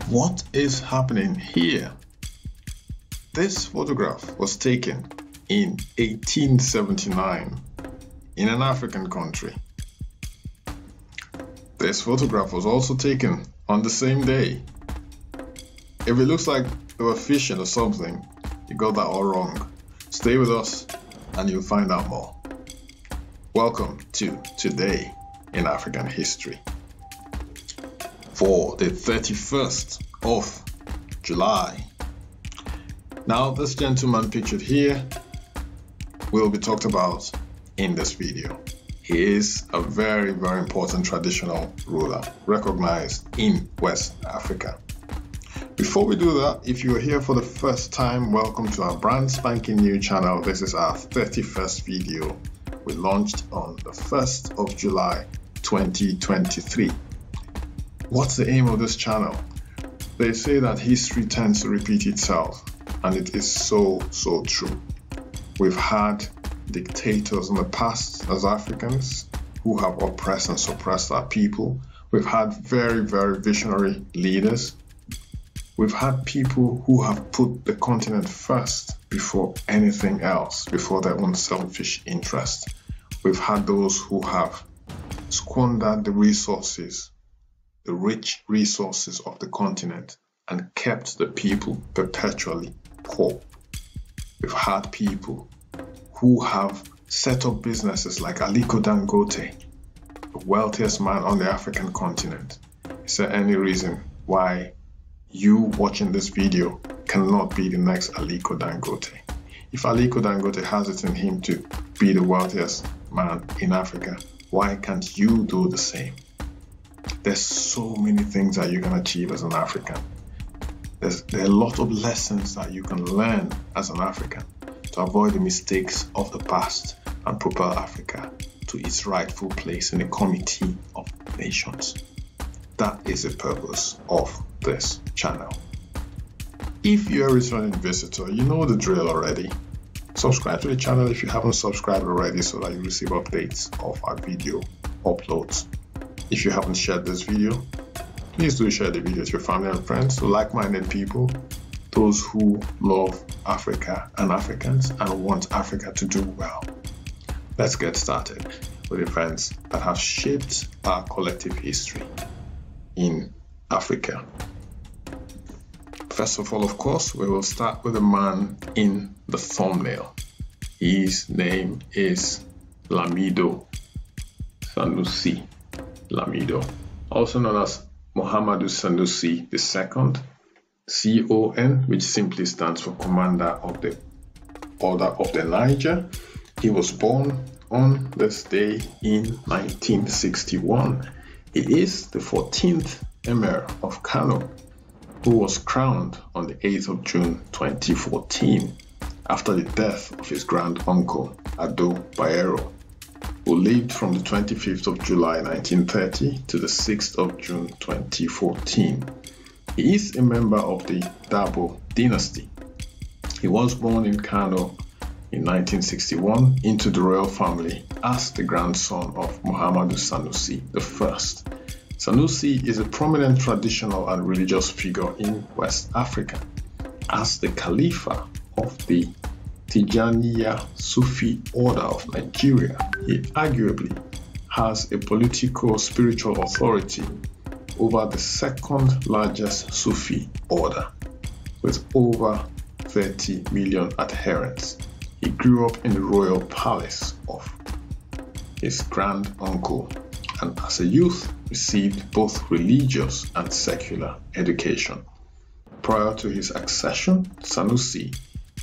What is happening here? This photograph was taken in 1879 in an African country. This photograph was also taken on the same day. If it looks like they were fishing or something, you got that all wrong. Stay with us and you'll find out more. Welcome to Today in African History. For the 31st of July. Now, this gentleman pictured here will be talked about in this video. He is a very, very important traditional ruler recognized in West Africa. Before we do that, if you are here for the first time, welcome to our brand spanking new channel. This is our 31st video. We launched on the 1st of July 2023. What's the aim of this channel? They say that history tends to repeat itself, and it is so true. We've had dictators in the past as Africans who have oppressed and suppressed our people. We've had very, very visionary leaders. We've had people who have put the continent first before anything else, before their own selfish interest. We've had those who have squandered the resources, the rich resources of the continent, and kept the people perpetually poor. We've had people who have set up businesses like Aliko Dangote, the wealthiest man on the African continent. Is there any reason why you watching this video cannot be the next Aliko Dangote? If Aliko Dangote has it in him to be the wealthiest man in Africa, why can't you do the same? There's so many things that you can achieve as an African. There are a lot of lessons that you can learn as an African to avoid the mistakes of the past and propel Africa to its rightful place in the committee of nations. That is the purpose of this channel. If you're a returning visitor, you know the drill already. Subscribe to the channel if you haven't subscribed already so that you receive updates of our video uploads. If you haven't shared this video, please do share the video with your family and friends, to like-minded people, those who love Africa and Africans and want Africa to do well. Let's get started with events that have shaped our collective history in Africa. First of all, of course, we will start with the man in the thumbnail. His name is Lamido Sanusi. Lamido, also known as Muhammadu Sanusi II, CON, which simply stands for Commander of the Order of the Niger. He was born on this day in 1961. He is the 14th Emir of Kano, who was crowned on the 8th of June 2014 after the death of his grand uncle, Ado Bayero, who lived from the 25th of July 1930 to the 6th of June 2014. He is a member of the Dabo dynasty. He was born in Kano in 1961 into the royal family as the grandson of Muhammadu Sanusi I. Sanusi is a prominent traditional and religious figure in West Africa. As the Khalifa of the Tijaniya Sufi order of Nigeria, he arguably has a political spiritual authority over the second largest Sufi order, with over 30 million adherents. He grew up in the royal palace of his grand uncle, and as a youth received both religious and secular education. Prior to his accession, Sanusi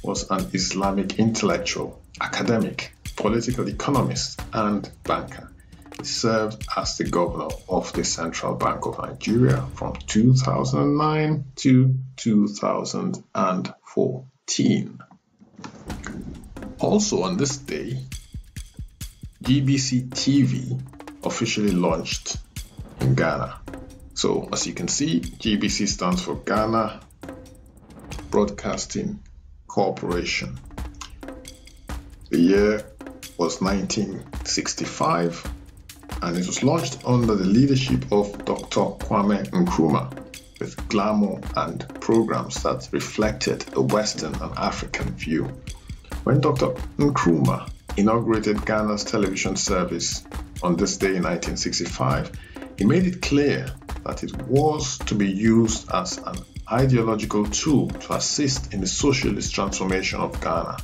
was an Islamic intellectual, academic, political economist, and banker. He served as the governor of the Central Bank of Nigeria from 2009 to 2014. Also on this day, GBC TV officially launched in Ghana. So as you can see, GBC stands for Ghana Broadcasting Corporation. The year was 1965 and it was launched under the leadership of Dr. Kwame Nkrumah. with glamour and programs that reflected a Western and African view. When Dr. Nkrumah inaugurated Ghana's television service on this day in 1965, he made it clear that it was to be used as an ideological tool to assist in the socialist transformation of Ghana.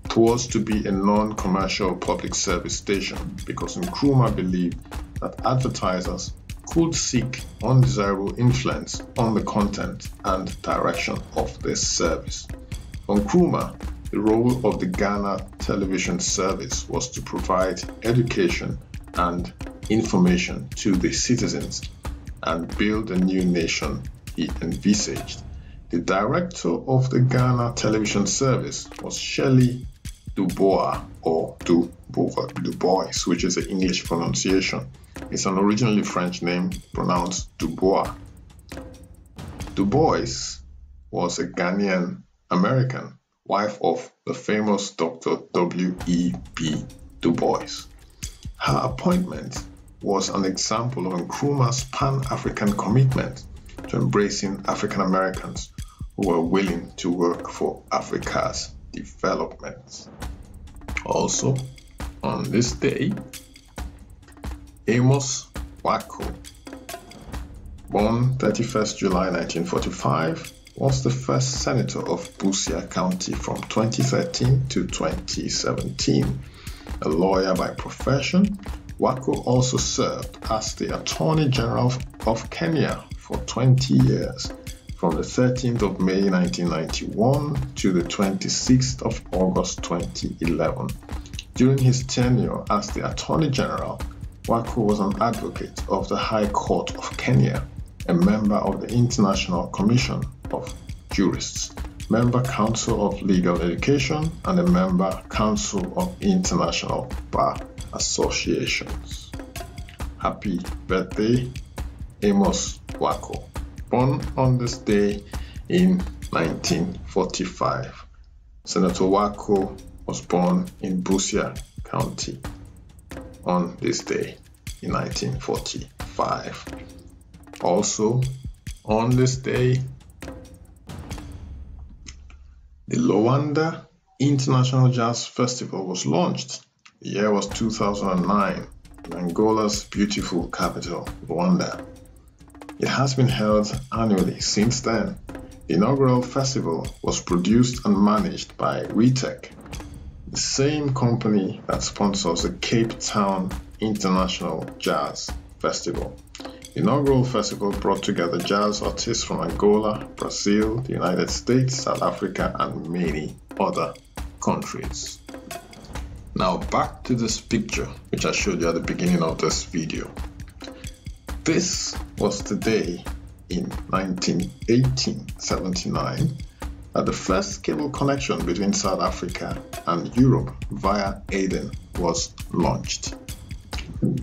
It was to be a non-commercial public service station because Nkrumah believed that advertisers could seek undesirable influence on the content and direction of this service. For Nkrumah, the role of the Ghana television service was to provide education and information to the citizens and build a new nation he envisaged. The director of the Ghana television service was Shelley Dubois, or Dubois, which is the English pronunciation. It's an originally French name pronounced Dubois. Dubois was a Ghanaian American, wife of the famous Dr. W.E.B. Du Bois. Her appointment was an example of Nkrumah's Pan-African commitment to embracing African Americans who were willing to work for Africa's development. Also, on this day, Amos Wako, born 31st July 1945, was the first senator of Busia County from 2013 to 2017. A lawyer by profession, Wako also served as the Attorney General of Kenya for 20 years, from the 13th of May 1991 to the 26th of August 2011. During his tenure as the Attorney General, Wako was an advocate of the High Court of Kenya, a member of the International Commission of Jurists, member Council of Legal Education, and a member Council of International Bar Associations. Happy birthday, Amos Wako. Born on this day in 1945. Senator Wako was born in Busia County on this day in 1945. Also, on this day, the Luanda International Jazz Festival was launched. The year was 2009 in Angola's beautiful capital, Luanda. It has been held annually since then. The inaugural festival was produced and managed by Retech, the same company that sponsors the Cape Town International Jazz Festival. The inaugural festival brought together jazz artists from Angola, Brazil, the United States, South Africa, and many other countries. Now back to this picture which I showed you at the beginning of this video. This was the day in 1879 that the first cable connection between South Africa and Europe via Aden was launched.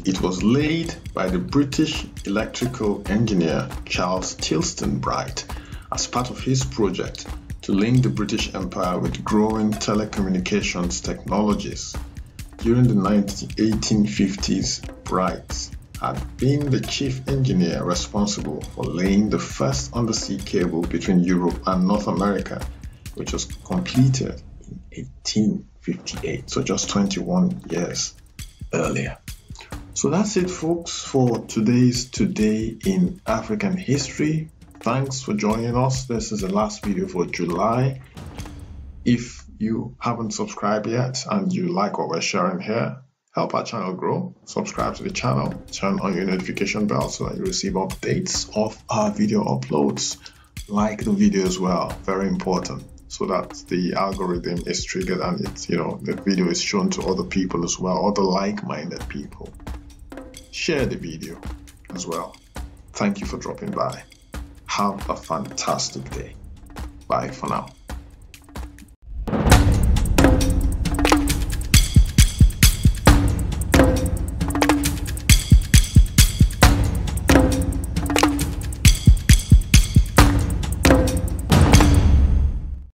It was laid by the British electrical engineer Charles Tilston Bright as part of his project to link the British Empire with growing telecommunications technologies. During the 1850s, Bright had been the chief engineer responsible for laying the first undersea cable between Europe and North America, which was completed in 1858, so just 21 years earlier. So that's it, folks, for today's Today in African History. Thanks for joining us. This is the last video for July. If you haven't subscribed yet and you like what we're sharing here, help our channel grow. Subscribe to the channel, turn on your notification bell so that you receive updates of our video uploads. Like the video as well, very important, so that the algorithm is triggered and it's, the video is shown to other people as well, other like-minded people. Share the video as well. Thank you for dropping by. Have a fantastic day. Bye for now.